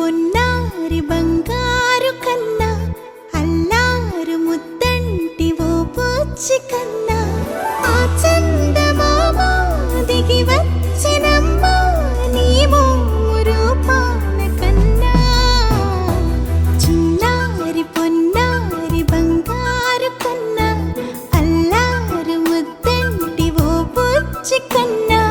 పొన్నారి బంగారు కన్నా అల్లారు ముద్దంటి ఓ పూచి కన్నా ఆ చందమామ దిగి వచ్చినమ్మా నీ రూపాన కన్నా చిన్నారి పొన్నారి బంగారు కన్నా అల్లారు ముద్దంటి ఓ పూచి కన్నా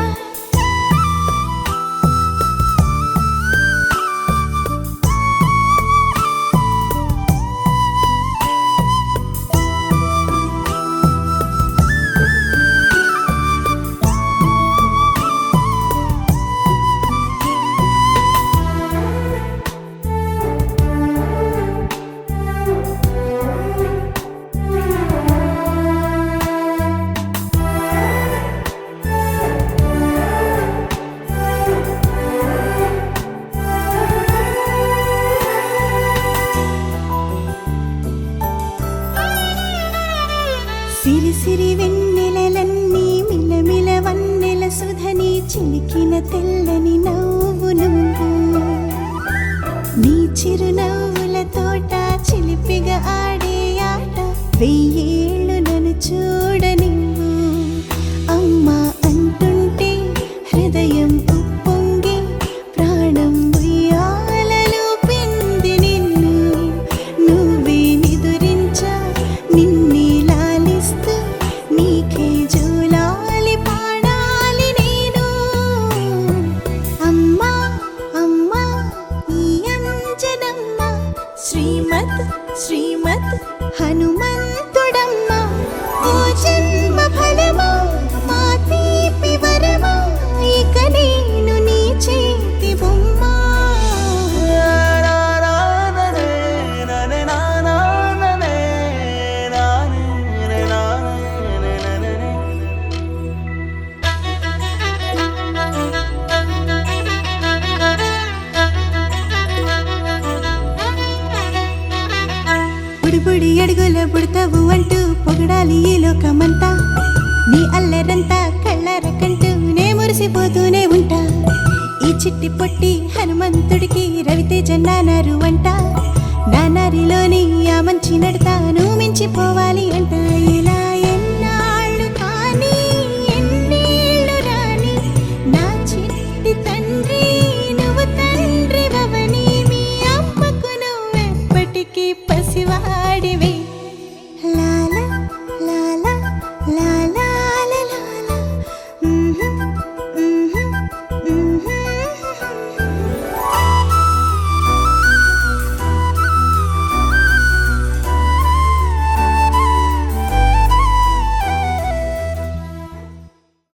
సిరి సిరి వెన్నెలలన్నీ మిలమిల వన్నెల సుధని చిలికిన తెల్లని నవ్వు నువ్వు నీ చిరునవ్వుల తోట చిలిపిగా ఆడే ఆట వెయ్యేళ్ళు నన్ను చూడనివ్వు అమ్మా అంటుంటే హృదయం ఉప్పొంగి ప్రాణం ఉయ్యాలలో పిండి నిన్ను నువ్వే నిదురించా నిన్నే నీకే జూలాలి పాడాలి నేను అమ్మా అమ్మా ఈ అంజనమ్మ శ్రీమత్ శ్రీమత్ హనుమంతుడమ్మ ఓ జన్మ ఫలమా మా తీపి వరమా ఇక నేను నీ చేతి బొమ్మ బుడి అడుగుల పుడతావు అంటూ పొగడాలి ఈ లోకమంతా నీ అల్లరంతా కళ్ళరకంటూ నే మురిసిపోతూనే ఉంటా ఈ చిట్టి పొట్టి హనుమంతుడికి రవితేజ నానారు అంట నానారిలోని ఆ మంచి నడతాను మించిపోవాలి